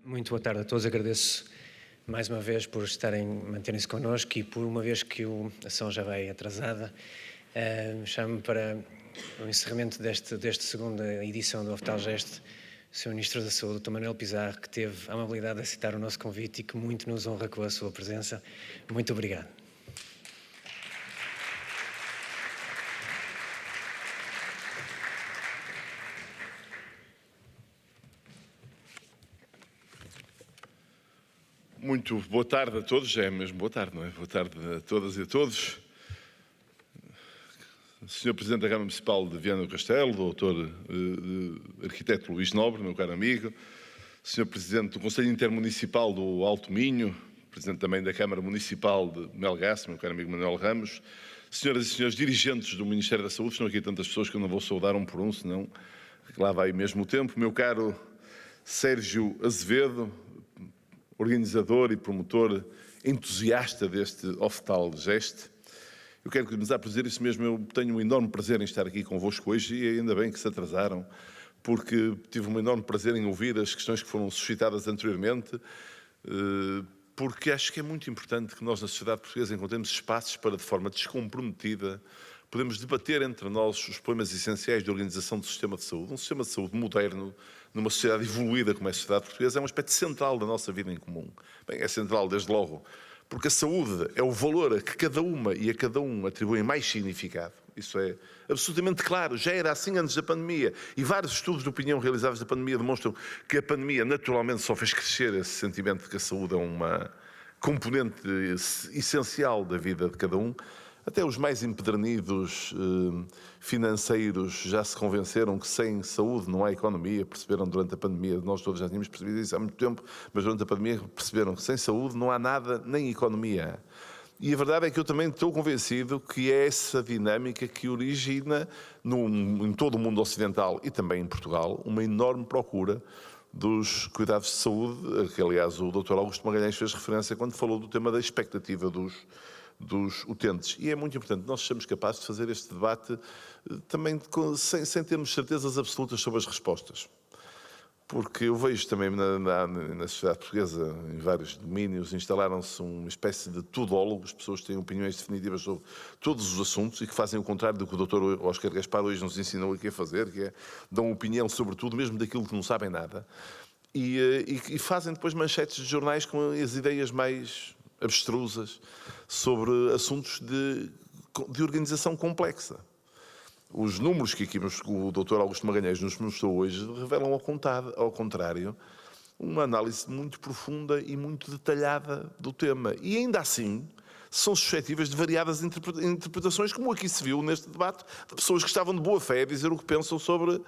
Muito boa tarde a todos. Agradeço mais uma vez por manterem-se connosco e por uma vez que a sessão já vai atrasada, chamo para o encerramento desta segunda edição do Oftalgest o Sr. Ministro da Saúde, Dr. Manuel Pizarro, que teve a amabilidade de aceitar o nosso convite e que muito nos honra com a sua presença. Muito obrigado. Muito boa tarde a todos, é mesmo boa tarde, não é? Boa tarde a todas e a todos. Sr. Presidente da Câmara Municipal de Viana do Castelo, Dr. Arquiteto Luís Nobre, meu caro amigo, Sr. Presidente do Conselho Intermunicipal do Alto Minho, Presidente também da Câmara Municipal de Melgaço, meu caro amigo Manuel Ramos, Senhoras e Senhores dirigentes do Ministério da Saúde, estão aqui tantas pessoas que eu não vou saudar um por um, senão lá vai mesmo o tempo, meu caro Sérgio Azevedo, organizador e promotor entusiasta deste Oftalgest. Eu quero começar por dizer isso mesmo, eu tenho um enorme prazer em estar aqui convosco hoje e ainda bem que se atrasaram, porque tive um enorme prazer em ouvir as questões que foram suscitadas anteriormente, porque acho que é muito importante que nós na sociedade portuguesa encontremos espaços para, de forma descomprometida, podemos debater entre nós os problemas essenciais de organização do sistema de saúde. Um sistema de saúde moderno, numa sociedade evoluída como é a sociedade portuguesa, é um aspecto central da nossa vida em comum. Bem, é central desde logo, porque a saúde é o valor a que cada uma e a cada um atribuem mais significado. Isso é absolutamente claro, já era assim antes da pandemia. E vários estudos de opinião realizados da pandemia demonstram que a pandemia naturalmente só fez crescer esse sentimento de que a saúde é uma componente essencial da vida de cada um. Até os mais empedernidos financeiros já se convenceram que sem saúde não há economia, perceberam durante a pandemia, nós todos já tínhamos percebido isso há muito tempo, mas durante a pandemia perceberam que sem saúde não há nada, nem economia. E a verdade é que eu também estou convencido que é essa dinâmica que origina, em todo o mundo ocidental e também em Portugal, uma enorme procura dos cuidados de saúde, que aliás o Dr. Augusto Magalhães fez referência quando falou do tema da expectativa dos utentes. E é muito importante nós sejamos capazes de fazer este debate também sem termos certezas absolutas sobre as respostas. Porque eu vejo também na sociedade portuguesa, em vários domínios, instalaram-se uma espécie de tudólogos, pessoas que têm opiniões definitivas sobre todos os assuntos e que fazem o contrário do que o Dr. Oscar Gaspar hoje nos ensinou aqui a fazer, que é dão opinião sobre tudo, mesmo daquilo que não sabem nada. E fazem depois manchetes de jornais com as ideias mais abstrusas sobre assuntos de organização complexa. Os números que aqui o Dr. Augusto Magalhães nos mostrou hoje revelam ao contrário uma análise muito profunda e muito detalhada do tema. E ainda assim são suscetíveis de variadas interpretações, como aqui se viu neste debate, de pessoas que estavam de boa fé a dizer o que pensam sobre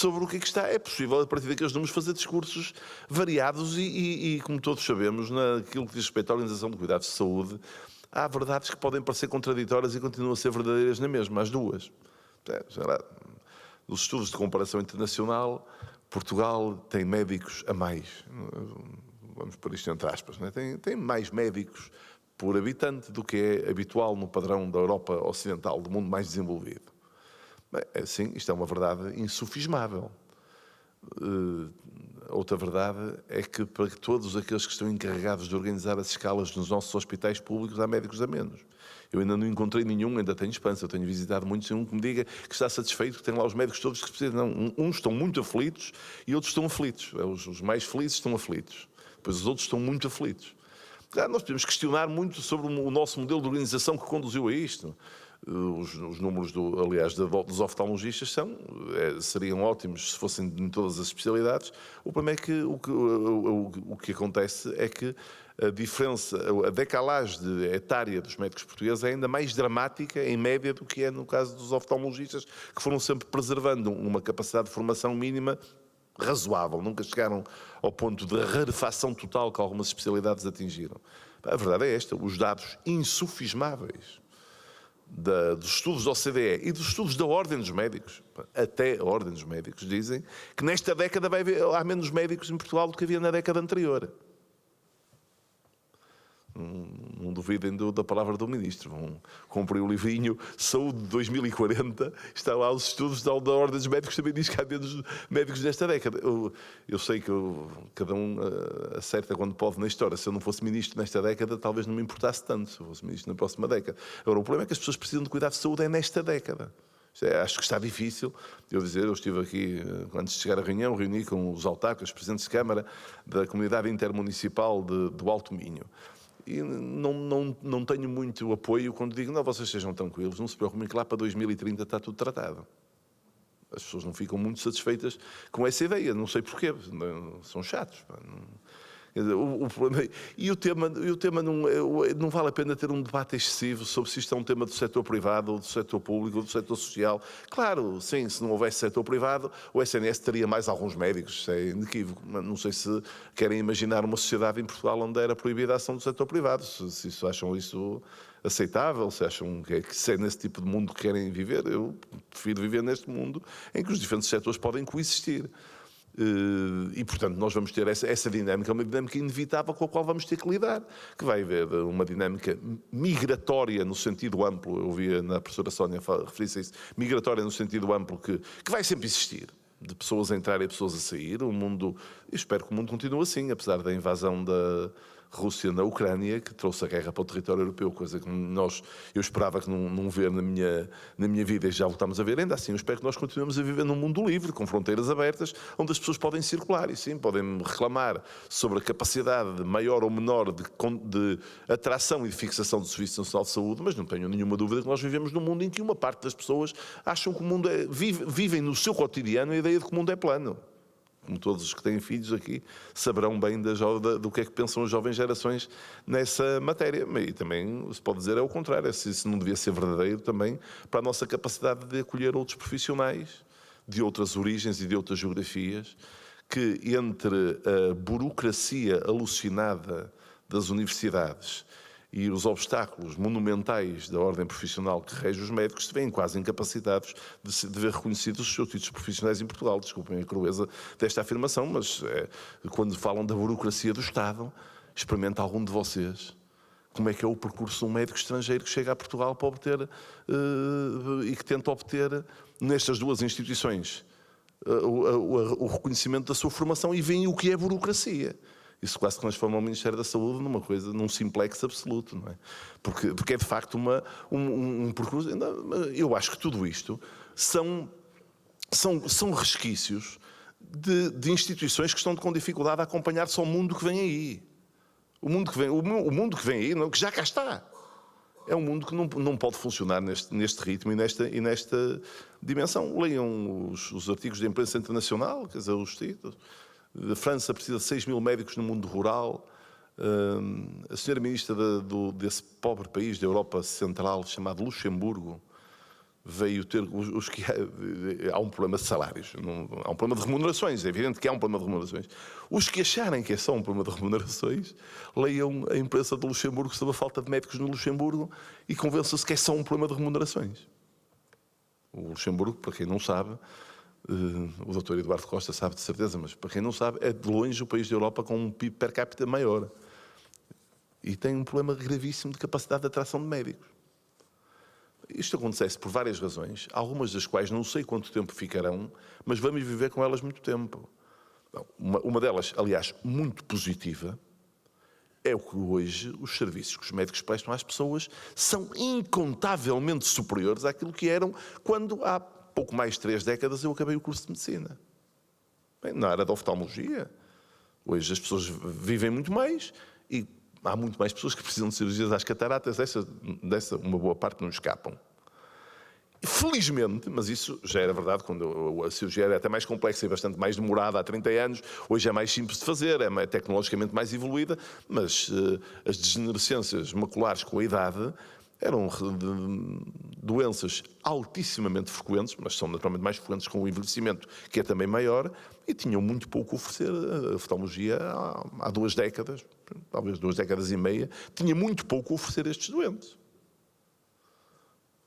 o que está. É possível, a partir daqueles números, fazer discursos variados e como todos sabemos, naquilo que diz respeito à organização de cuidados de saúde, há verdades que podem parecer contraditórias e continuam a ser verdadeiras na mesma, as duas. Nos estudos de comparação internacional, Portugal tem médicos a mais. Vamos pôr isto entre aspas. Não é? Tem mais médicos por habitante do que é habitual no padrão da Europa Ocidental, do mundo mais desenvolvido. Bem, assim, isto é uma verdade insufismável. Outra verdade é que para todos aqueles que estão encarregados de organizar as escalas nos nossos hospitais públicos há médicos a menos. Eu ainda não encontrei nenhum, ainda tenho esperança, eu tenho visitado muitos, um que me diga que está satisfeito, que tem lá os médicos todos que precisam. Não, uns estão muito aflitos e outros estão aflitos. Os mais felizes estão aflitos, pois os outros estão muito aflitos. Nós podemos questionar muito sobre o nosso modelo de organização que conduziu a isto. Os números, aliás, dos oftalmologistas seriam ótimos se fossem em todas as especialidades. O problema é que o que acontece é que a diferença, a decalagem etária dos médicos portugueses é ainda mais dramática, em média, do que é no caso dos oftalmologistas, que foram sempre preservando uma capacidade de formação mínima razoável, nunca chegaram ao ponto de rarefação total que algumas especialidades atingiram. A verdade é esta, os dados insufismáveis dos estudos da OCDE e dos estudos da Ordem dos Médicos, até a Ordem dos Médicos, dizem que nesta década há menos médicos em Portugal do que havia na década anterior. não duvidem da palavra do Ministro. Comprei o livrinho Saúde de 2040, está lá os estudos da Ordem dos Médicos, também diz que há menos médicos nesta década. Eu sei que cada um acerta quando pode na história. Se eu não fosse Ministro nesta década, talvez não me importasse tanto, se eu fosse Ministro na próxima década. Agora, o problema é que as pessoas precisam de cuidados de saúde nesta década. Acho que está difícil. Eu estive aqui, antes de chegar à reunião, reuni com os autarcas, os presidentes de Câmara da Comunidade Intermunicipal do Alto Minho. E não tenho muito apoio quando digo, não, vocês sejam tranquilos, não se preocupem que lá para 2030 está tudo tratado. As pessoas não ficam muito satisfeitas com essa ideia, não sei porquê, são chatos. O problema, e o tema não vale a pena ter um debate excessivo sobre se isto é um tema do setor privado, ou do setor público, ou do setor social. Claro, sim, se não houvesse setor privado, o SNS teria mais alguns médicos, isso é inequívoco. Não sei se querem imaginar uma sociedade em Portugal onde era proibida a ação do setor privado, se acham isso aceitável, se acham que é nesse tipo de mundo que querem viver. Eu prefiro viver neste mundo em que os diferentes setores podem coexistir. E, portanto, nós vamos ter essa dinâmica, uma dinâmica inevitável com a qual vamos ter que lidar, que vai haver uma dinâmica migratória no sentido amplo, eu ouvia na professora Sónia referir-se a isso, migratória no sentido amplo, que vai sempre existir, de pessoas a entrar e pessoas a sair. O mundo, eu espero que o mundo continue assim, apesar da invasão da Rússia na Ucrânia, que trouxe a guerra para o território europeu, coisa que eu esperava que não ver na minha vida, e já voltámos a ver. Ainda assim, eu espero que nós continuemos a viver num mundo livre, com fronteiras abertas, onde as pessoas podem circular e sim, podem reclamar sobre a capacidade maior ou menor de atração e de fixação do Serviço Nacional de Saúde, mas não tenho nenhuma dúvida que nós vivemos num mundo em que uma parte das pessoas acham que o mundo vivem no seu cotidiano a ideia de que o mundo é plano. Como todos os que têm filhos aqui saberão bem do que é que pensam as jovens gerações nessa matéria. E também se pode dizer é o contrário, se isso não devia ser verdadeiro também para a nossa capacidade de acolher outros profissionais de outras origens e de outras geografias, que entre a burocracia alucinada das universidades e os obstáculos monumentais da ordem profissional que rege os médicos se veem quase incapacitados de ver reconhecidos os seus títulos profissionais em Portugal. Desculpem a crueza desta afirmação, mas quando falam da burocracia do Estado, experimenta algum de vocês como é que é o percurso de um médico estrangeiro que chega a Portugal para obter e que tenta obter nestas duas instituições o reconhecimento da sua formação e veem o que é burocracia. Isso quase transforma o Ministério da Saúde num simplex absoluto, não é? Porque é de facto um percurso. Eu acho que tudo isto são resquícios de instituições que estão com dificuldade a acompanhar-se ao mundo que vem aí. O mundo que vem aí, que já cá está. É um mundo que não pode funcionar neste ritmo e nesta dimensão. Leiam os artigos da imprensa internacional, quer dizer, os títulos. A França precisa de 6 mil médicos no mundo rural. A senhora ministra desse pobre país da Europa Central, chamado Luxemburgo, veio ter há um problema de salários, há um problema de remunerações, é evidente que há um problema de remunerações. Os que acharem que é só um problema de remunerações, leiam a imprensa de Luxemburgo sobre a falta de médicos no Luxemburgo e convençam-se que é só um problema de remunerações. O Luxemburgo, para quem não sabe, o Dr. Eduardo Costa sabe de certeza, mas para quem não sabe, é de longe o país da Europa com um PIB per capita maior. E tem um problema gravíssimo de capacidade de atração de médicos. Isto acontece por várias razões, algumas das quais não sei quanto tempo ficarão, mas vamos viver com elas muito tempo. Uma delas, aliás, muito positiva, é o que hoje os serviços que os médicos prestam às pessoas são incontavelmente superiores àquilo que eram quando há pouco mais de 3 décadas eu acabei o curso de Medicina. Bem, na área da oftalmologia, hoje as pessoas vivem muito mais e há muito mais pessoas que precisam de cirurgias às cataratas, dessa uma boa parte não escapam. Felizmente, mas isso já era verdade quando a cirurgia era até mais complexa e bastante mais demorada há 30 anos, hoje é mais simples de fazer, é tecnologicamente mais evoluída, mas as degenerescências maculares com a idade eram doenças altissimamente frequentes, mas são naturalmente mais frequentes com o envelhecimento, que é também maior, e tinham muito pouco a oferecer. A oftalmologia há 2 décadas, talvez 2 décadas e meia, tinha muito pouco a oferecer a estes doentes.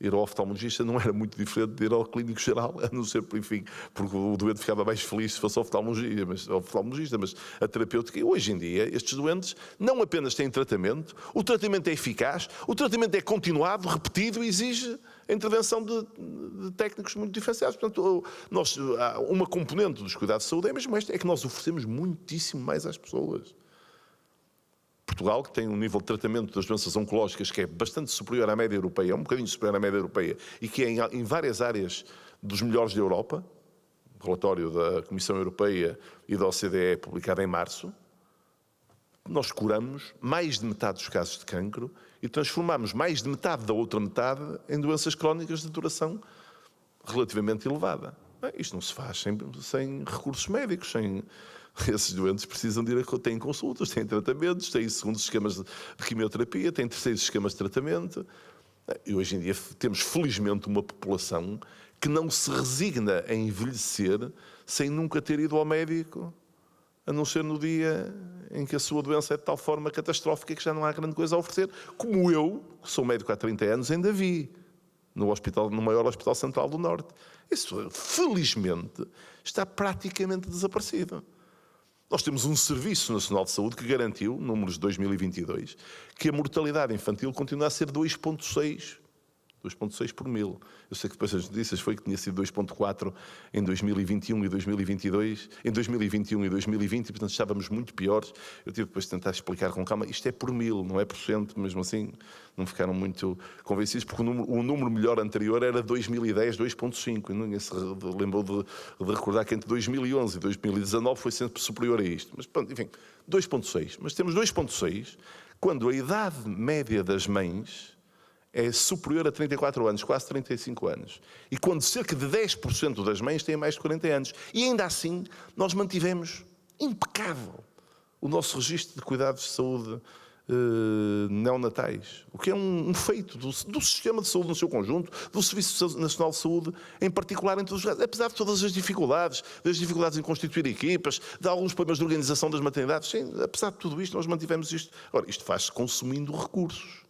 ir ao oftalmologista não era muito diferente de ir ao clínico geral, a não ser, enfim, porque o doente ficava mais feliz se fosse oftalmologista, mas a terapêutica, e hoje em dia, estes doentes não apenas têm tratamento, o tratamento é eficaz, o tratamento é continuado, repetido e exige a intervenção de técnicos muito diferenciados. Portanto, uma componente dos cuidados de saúde é mesmo esta, é que nós oferecemos muitíssimo mais às pessoas. Portugal, que tem um nível de tratamento das doenças oncológicas que é bastante superior à média europeia, um bocadinho superior à média europeia, e que é em várias áreas dos melhores da Europa, relatório da Comissão Europeia e da OCDE publicado em março, nós curamos mais de metade dos casos de cancro e transformamos mais de metade da outra metade em doenças crónicas de duração relativamente elevada. Isto não se faz sem recursos médicos, esses doentes precisam de ir têm consultas, têm tratamentos, têm segundos esquemas de quimioterapia, têm terceiros esquemas de tratamento. E hoje em dia temos, felizmente, uma população que não se resigna a envelhecer sem nunca ter ido ao médico, a não ser no dia em que a sua doença é de tal forma catastrófica que já não há grande coisa a oferecer, como eu, que sou médico há 30 anos, ainda vi no maior hospital central do Norte. Isso, felizmente, está praticamente desaparecido. Nós temos um Serviço Nacional de Saúde que garantiu, números de 2022, que a mortalidade infantil continua a ser 2,6 por mil. Eu sei que depois as notícias foi que tinha sido 2,4 em 2021 e 2022, em 2021 e 2020, e portanto estávamos muito piores. Eu tive depois de tentar explicar com calma, isto é por mil, não é por cento, mesmo assim não ficaram muito convencidos, porque o número melhor anterior era 2010, 2,5, e ninguém se lembrou de recordar que entre 2011 e 2019 foi sempre superior a isto. Mas pronto, enfim, 2,6. Mas temos 2,6 quando a idade média das mães é superior a 34 anos, quase 35 anos. E quando cerca de 10% das mães têm mais de 40 anos. E ainda assim, nós mantivemos impecável o nosso registro de cuidados de saúde neonatais. O que é um feito do sistema de saúde no seu conjunto, do Serviço Nacional de Saúde em particular em todos os casos. Apesar de todas as dificuldades, das dificuldades em constituir equipas, de alguns problemas de organização das maternidades, sim, apesar de tudo isto, nós mantivemos isto. Ora, isto faz-se consumindo recursos.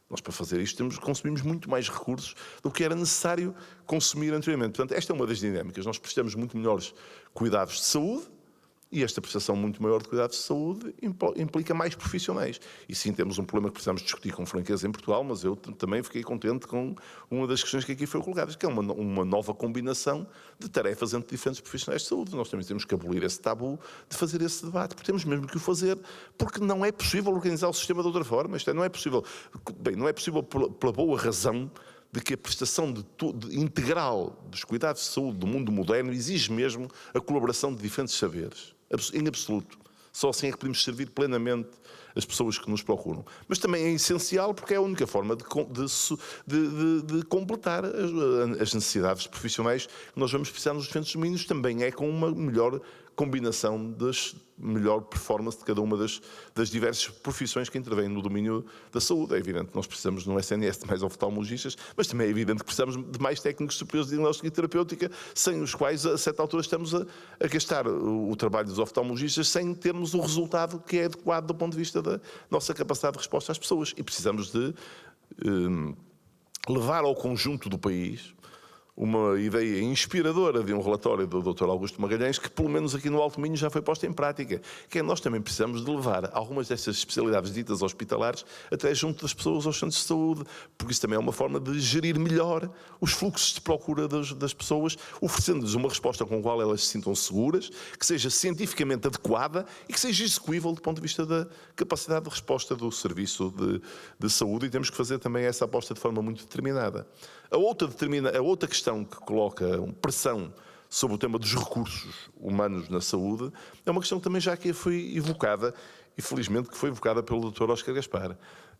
Nós, para fazer isto, consumimos muito mais recursos do que era necessário consumir anteriormente. Portanto, esta é uma das dinâmicas. Nós prestamos muito melhores cuidados de saúde e esta prestação muito maior de cuidados de saúde implica mais profissionais. E sim, temos um problema que precisamos discutir com franqueza em Portugal, mas eu também fiquei contente com uma das questões que aqui foi colocada, que é uma nova combinação de tarefas entre diferentes profissionais de saúde. Nós também temos que abolir esse tabu de fazer esse debate, porque temos mesmo que o fazer, porque não é possível organizar o sistema de outra forma. Isto não é possível. Bem, não é possível pela boa razão de que a prestação integral dos cuidados de saúde do mundo moderno exige mesmo a colaboração de diferentes saberes, em absoluto. Só assim é que podemos servir plenamente as pessoas que nos procuram. Mas também é essencial porque é a única forma de completar as necessidades profissionais que nós vamos precisar nos diferentes domínios, também é com uma melhor combinação melhor performance de cada uma das diversas profissões que intervêm no domínio da saúde. É evidente que nós precisamos no SNS de mais oftalmologistas, mas também é evidente que precisamos de mais técnicos superiores de diagnóstica e terapêutica, sem os quais, a certa altura, estamos a gastar o trabalho dos oftalmologistas sem termos o resultado que é adequado do ponto de vista da nossa capacidade de resposta às pessoas. E precisamos de levar ao conjunto do país uma ideia inspiradora de um relatório do Dr. Augusto Magalhães, que pelo menos aqui no Alto Minho já foi posta em prática, que é nós também precisamos de levar algumas destas especialidades ditas hospitalares até junto das pessoas aos centros de saúde, porque isso também é uma forma de gerir melhor os fluxos de procura das pessoas, oferecendo-lhes uma resposta com a qual elas se sintam seguras, que seja cientificamente adequada e que seja execuível do ponto de vista da capacidade de resposta do serviço de saúde, e temos que fazer também essa aposta de forma muito determinada. A outra questão que coloca pressão sobre o tema dos recursos humanos na saúde é uma questão que também já aqui foi evocada, e felizmente que foi evocada pelo Dr. Óscar Gaspar,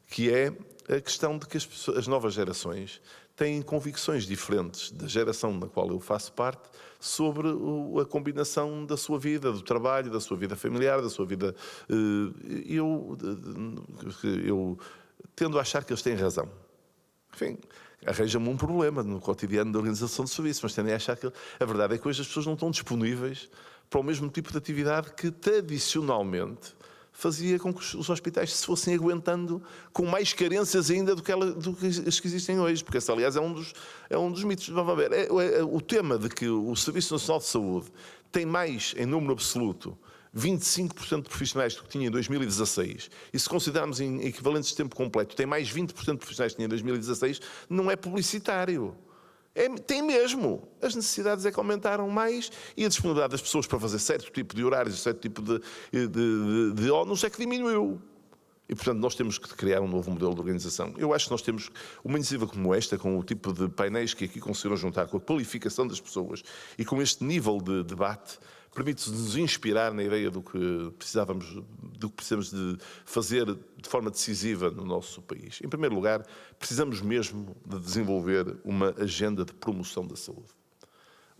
que é a questão de que as novas gerações têm convicções diferentes da geração da qual eu faço parte sobre a combinação da sua vida, do trabalho, da sua vida familiar, da sua vida... Eu tendo a achar que eles têm razão. Enfim, arranja-me um problema no cotidiano da organização de serviço, mas tendem a achar que a verdade é que hoje as pessoas não estão disponíveis para o mesmo tipo de atividade que tradicionalmente fazia com que os hospitais se fossem aguentando com mais carências ainda do que as que existem hoje, porque esse, aliás, é um dos mitos. Vamos ver, o tema de que o Serviço Nacional de Saúde tem mais, em número absoluto, 25% de profissionais do que tinha em 2016, e se considerarmos em equivalentes de tempo completo, tem mais 20% de profissionais que tinha em 2016, não é publicitário. Tem mesmo. As necessidades é que aumentaram mais e a disponibilidade das pessoas para fazer certo tipo de horários, certo tipo de ónus é que diminuiu. E, portanto, nós temos que criar um novo modelo de organização. Eu acho que nós temos uma iniciativa como esta, com o tipo de painéis que aqui conseguiram juntar, com a qualificação das pessoas e com este nível de debate, permite-nos inspirar na ideia do que precisamos de fazer de forma decisiva no nosso país. Em primeiro lugar, precisamos mesmo de desenvolver uma agenda de promoção da saúde.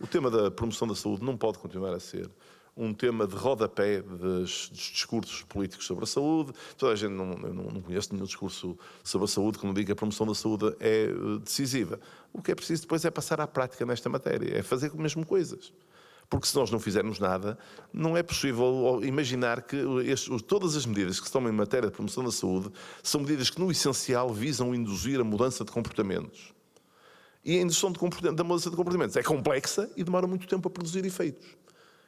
O tema da promoção da saúde não pode continuar a ser um tema de rodapé dos discursos políticos sobre a saúde. Toda a gente não conhece nenhum discurso sobre a saúde que não diga que a promoção da saúde é decisiva. O que é preciso depois é passar à prática nesta matéria, é fazer mesmo coisas. Porque se nós não fizermos nada, não é possível imaginar que todas as medidas que se tomam em matéria de promoção da saúde são medidas que, no essencial, visam induzir a mudança de comportamentos. E a indução da mudança de comportamentos é complexa e demora muito tempo a produzir efeitos.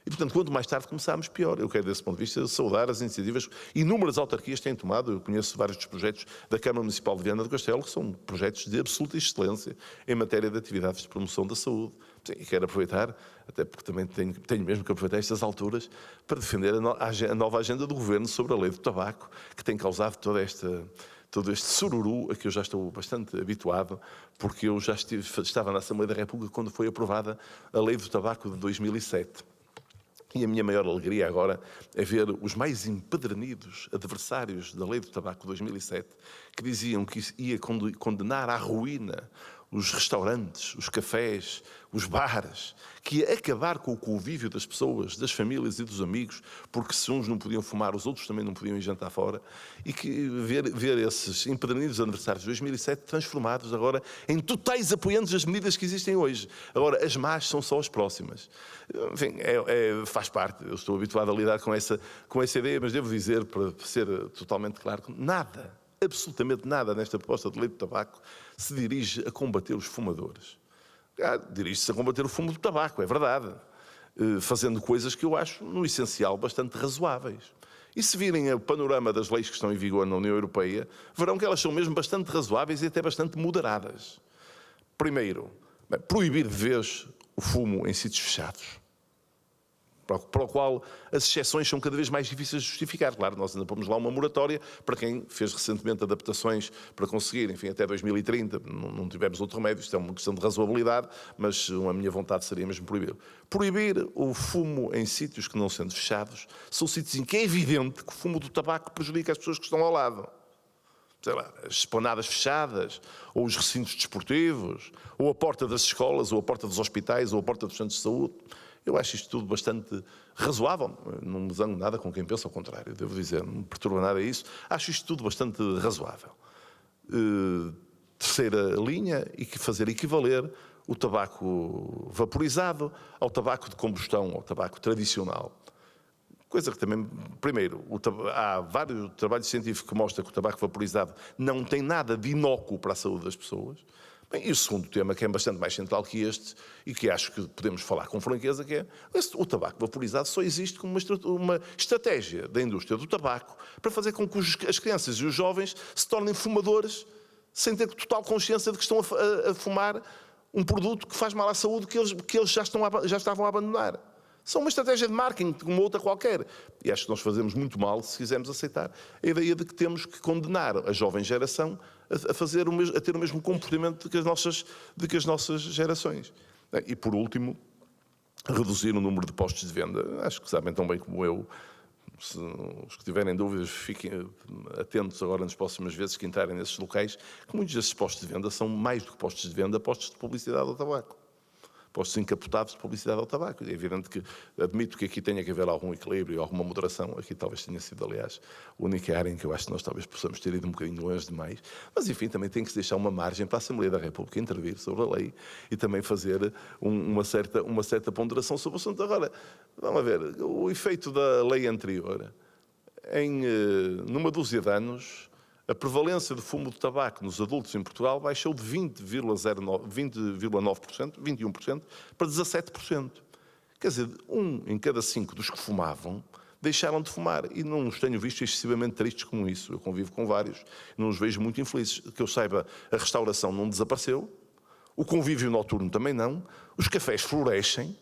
E, portanto, quanto mais tarde começarmos, pior. Eu quero, desse ponto de vista, saudar as iniciativas que inúmeras autarquias têm tomado. Eu conheço vários dos projetos da Câmara Municipal de Viana do Castelo, que são projetos de absoluta excelência em matéria de atividades de promoção da saúde. Sim, e quero aproveitar, até porque também tenho mesmo que aproveitar estas alturas, para defender a nova agenda do Governo sobre a lei do tabaco, que tem causado todo este sururu a que eu já estou bastante habituado, porque eu já estava na Assembleia da República quando foi aprovada a lei do tabaco de 2007. E a minha maior alegria agora é ver os mais empedernidos adversários da lei do tabaco de 2007, que diziam que isso ia condenar à ruína os restaurantes, os cafés, os bares, que ia acabar com o convívio das pessoas, das famílias e dos amigos, porque se uns não podiam fumar, os outros também não podiam ir jantar fora, e que ver esses empedernidos adversários de 2007 transformados agora em totais apoiantes das medidas que existem hoje. Agora, as más são só as próximas. Enfim, faz parte, eu estou habituado a lidar com essa ideia, mas devo dizer, para ser totalmente claro, nada, absolutamente nada nesta proposta de lei do tabaco se dirige a combater os fumadores. Dirige-se a combater o fumo do tabaco, é verdade, fazendo coisas que eu acho, no essencial, bastante razoáveis. E se virem o panorama das leis que estão em vigor na União Europeia, verão que elas são mesmo bastante razoáveis e até bastante moderadas. Primeiro, proibir de vez o fumo em sítios fechados, para o qual as exceções são cada vez mais difíceis de justificar. Claro, nós ainda pomos lá uma moratória para quem fez recentemente adaptações para conseguir, enfim, até 2030, não tivemos outro remédio, isto é uma questão de razoabilidade, mas a minha vontade seria mesmo proibir. Proibir o fumo em sítios que não sendo fechados, são sítios em que é evidente que o fumo do tabaco prejudica as pessoas que estão ao lado. Sei lá, as esplanadas fechadas, ou os recintos desportivos, ou a porta das escolas, ou a porta dos hospitais, ou a porta dos centros de saúde. Eu acho isto tudo bastante razoável. Não me zango nada com quem pensa ao contrário, devo dizer, não me perturba nada isso. Acho isto tudo bastante razoável. Terceira linha, e que fazer equivaler o tabaco vaporizado ao tabaco de combustão, ao tabaco tradicional. Coisa que também, primeiro, há vários trabalhos científicos que mostram que o tabaco vaporizado não tem nada de inócuo para a saúde das pessoas. Bem, e o segundo tema, que é bastante mais central que este, e que acho que podemos falar com franqueza, que é o tabaco vaporizado só existe como uma estratégia da indústria do tabaco para fazer com que as crianças e os jovens se tornem fumadores sem ter total consciência de que estão a fumar um produto que faz mal à saúde que eles já estavam a abandonar. São uma estratégia de marketing como outra qualquer. E acho que nós fazemos muito mal se quisermos aceitar a ideia de que temos que condenar a jovem geração a ter o mesmo comportamento de que as nossas gerações. E, por último, reduzir o número de postos de venda. Acho que sabem tão bem como eu. Se os que tiverem dúvidas, fiquem atentos agora nas próximas vezes que entrarem nesses locais, que muitos desses postos de venda são mais do que postos de venda, postos de publicidade ao tabaco. Postos encapotados de publicidade ao tabaco. É evidente que admito que aqui tenha que haver algum equilíbrio, alguma moderação. Aqui talvez tenha sido, aliás, a única área em que eu acho que nós talvez possamos ter ido um bocadinho longe demais. Mas, enfim, também tem que se deixar uma margem para a Assembleia da República intervir sobre a lei e também fazer uma certa ponderação sobre o assunto. Agora, vamos ver, o efeito da lei anterior numa dúzia de anos, a prevalência de fumo de tabaco nos adultos em Portugal baixou de 20,9%, 21%, para 17%. Quer dizer, 1 em cada 5 dos que fumavam deixaram de fumar. E não os tenho visto excessivamente tristes como isso. Eu convivo com vários, não os vejo muito infelizes. Que eu saiba, a restauração não desapareceu, o convívio noturno também não, os cafés florescem,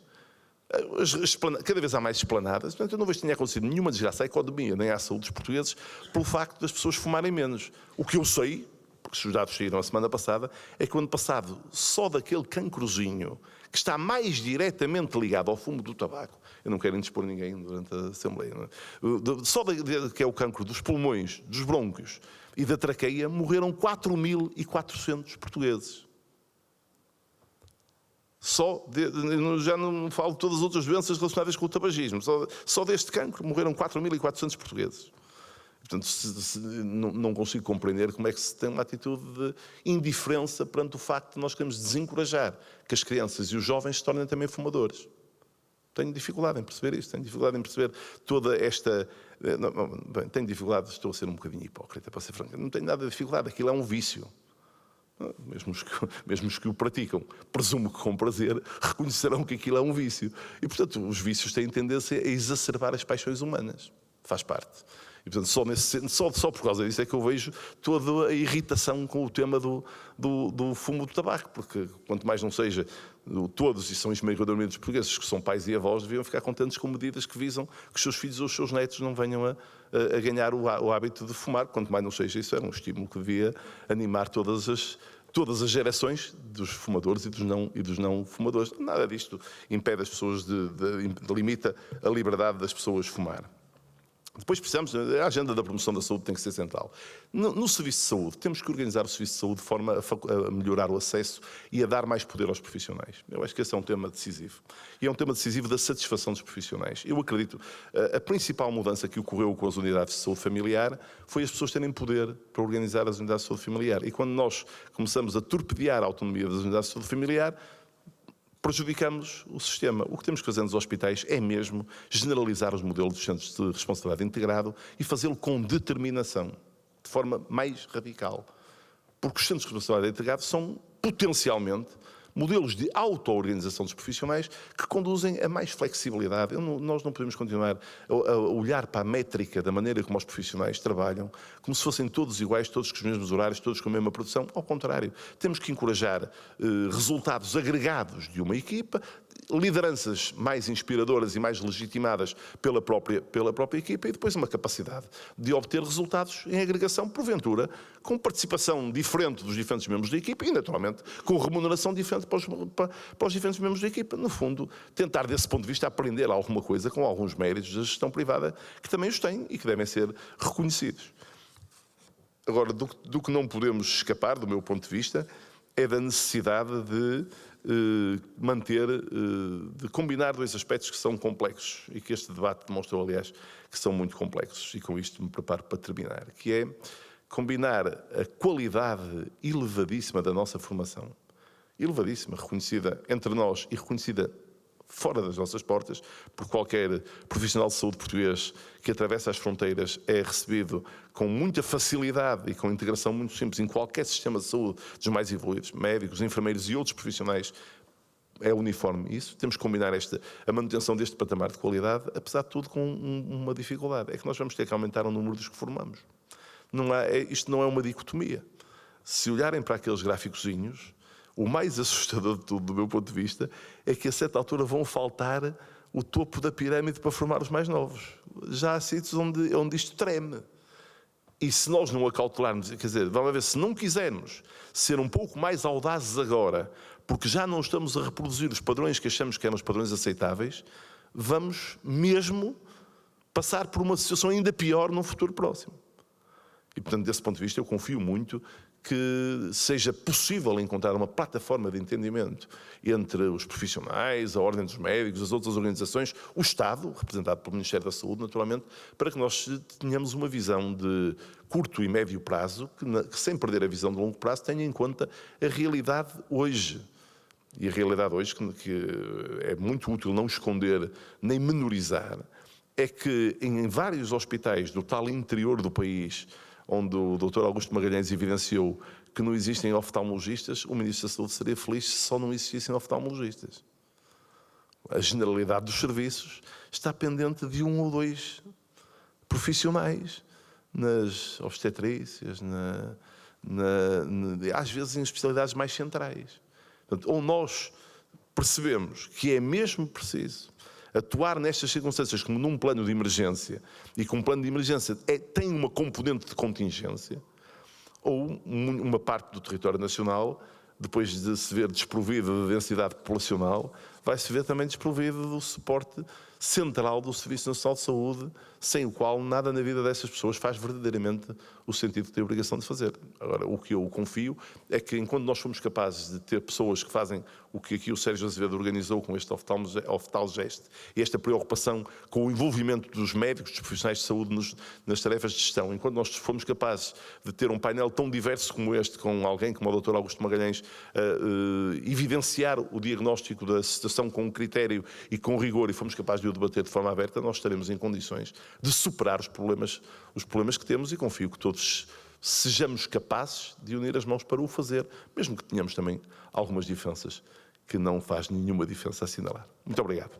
cada vez há mais esplanadas. Portanto, eu não vejo que tenha acontecido nenhuma desgraça à economia nem à saúde dos portugueses pelo facto das pessoas fumarem menos. O que eu sei, porque os dados saíram a semana passada, é que o ano passado, só daquele cancrozinho que está mais diretamente ligado ao fumo do tabaco, eu não quero indispor ninguém durante a Assembleia, não é? Só que é o cancro dos pulmões, dos brônquios e da traqueia, morreram 4.400 portugueses. Já não falo de todas as outras doenças relacionadas com o tabagismo, só deste cancro morreram 4.400 portugueses. Portanto, não consigo compreender como é que se tem uma atitude de indiferença perante o facto de nós queremos desencorajar que as crianças e os jovens se tornem também fumadores. Tenho dificuldade em perceber isto, tenho dificuldade em perceber toda esta... tenho dificuldade, estou a ser um bocadinho hipócrita, para ser franco. Não tenho nada de dificuldade, aquilo é um vício. Mesmo os que o praticam, presumo que com prazer, reconhecerão que aquilo é um vício. E, portanto, os vícios têm tendência a exacerbar as paixões humanas. Faz parte. E, portanto, só por causa disso é que eu vejo toda a irritação com o tema do fumo do tabaco, porque quanto mais não seja, todos, e são esmagadoramente os portugueses, que são pais e avós, deviam ficar contentes com medidas que visam que os seus filhos ou os seus netos não venham a ganhar o hábito de fumar, quanto mais não seja, isso era um estímulo que devia animar todas as gerações dos fumadores e dos não fumadores. Nada disto impede as pessoas, limita a liberdade das pessoas fumar. Depois precisamos, a agenda da promoção da saúde tem que ser central. No serviço de saúde, temos que organizar o serviço de saúde de forma a melhorar o acesso e a dar mais poder aos profissionais. Eu acho que esse é um tema decisivo. E é um tema decisivo da satisfação dos profissionais. Eu acredito, a principal mudança que ocorreu com as unidades de saúde familiar foi as pessoas terem poder para organizar as unidades de saúde familiar. E quando nós começamos a torpedear a autonomia das unidades de saúde familiar, prejudicamos o sistema. O que temos que fazer nos hospitais é mesmo generalizar os modelos dos centros de responsabilidade integrado e fazê-lo com determinação, de forma mais radical. Porque os centros de responsabilidade integrado são potencialmente modelos de auto-organização dos profissionais que conduzem a mais flexibilidade. Nós não podemos continuar a olhar para a métrica da maneira como os profissionais trabalham, como se fossem todos iguais, todos com os mesmos horários, todos com a mesma produção. Ao contrário, temos que encorajar resultados agregados de uma equipa, lideranças mais inspiradoras e mais legitimadas pela própria equipa e depois uma capacidade de obter resultados em agregação, porventura, com participação diferente dos diferentes membros da equipa e, naturalmente, com remuneração diferente para os diferentes membros da equipa. No fundo, tentar, desse ponto de vista, aprender alguma coisa com alguns méritos da gestão privada que também os têm e que devem ser reconhecidos. Agora, do que não podemos escapar, do meu ponto de vista, é da necessidade de de combinar dois aspectos que são complexos e que este debate demonstrou, aliás, que são muito complexos, e com isto me preparo para terminar, que é combinar a qualidade elevadíssima da nossa formação, elevadíssima, reconhecida entre nós e reconhecida fora das nossas portas, por qualquer profissional de saúde português que atravessa as fronteiras é recebido com muita facilidade e com integração muito simples em qualquer sistema de saúde dos mais evoluídos, médicos, enfermeiros e outros profissionais. É uniforme isso. Temos que combinar a manutenção deste patamar de qualidade, apesar de tudo com uma dificuldade. É que nós vamos ter que aumentar o número dos que formamos. Isto não é uma dicotomia. Se olharem para aqueles gráficozinhos, o mais assustador de tudo, do meu ponto de vista, é que a certa altura vão faltar o topo da pirâmide para formar os mais novos. Já há sítios onde isto treme. E se nós não acautelarmos, quer dizer, vamos ver, se não quisermos ser um pouco mais audazes agora, porque já não estamos a reproduzir os padrões que achamos que eram os padrões aceitáveis, vamos mesmo passar por uma situação ainda pior num futuro próximo. E, portanto, desse ponto de vista, eu confio muito que seja possível encontrar uma plataforma de entendimento entre os profissionais, a Ordem dos Médicos, as outras organizações, o Estado, representado pelo Ministério da Saúde, naturalmente, para que nós tenhamos uma visão de curto e médio prazo, que sem perder a visão de longo prazo, tenha em conta a realidade hoje. E a realidade hoje, que é muito útil não esconder nem menorizar, é que em vários hospitais do tal interior do país, onde o Dr. Augusto Magalhães evidenciou que não existem oftalmologistas, o Ministro da Saúde seria feliz se só não existissem oftalmologistas. A generalidade dos serviços está pendente de 1 ou 2 profissionais nas obstetrícias, às vezes em especialidades mais centrais. Portanto, ou nós percebemos que é mesmo preciso atuar nestas circunstâncias como num plano de emergência, e que um plano de emergência tem uma componente de contingência, ou uma parte do território nacional, depois de se ver desprovido de densidade populacional, vai se ver também desprovido do suporte central do Serviço Nacional de Saúde, sem o qual nada na vida dessas pessoas faz verdadeiramente o sentido que tem a obrigação de fazer. Agora, o que eu confio é que, enquanto nós formos capazes de ter pessoas que fazem o que aqui o Sérgio Azevedo organizou com este Oftalgest, e esta preocupação com o envolvimento dos médicos, dos profissionais de saúde nas tarefas de gestão, enquanto nós formos capazes de ter um painel tão diverso como este, com alguém como o Dr. Augusto Magalhães, evidenciar o diagnóstico da situação com critério e com rigor, e formos capazes de o debater de forma aberta, nós estaremos em condições de superar os problemas que temos, e confio que todos sejamos capazes de unir as mãos para o fazer, mesmo que tenhamos também algumas diferenças que não faz nenhuma diferença assinalar. Muito obrigado.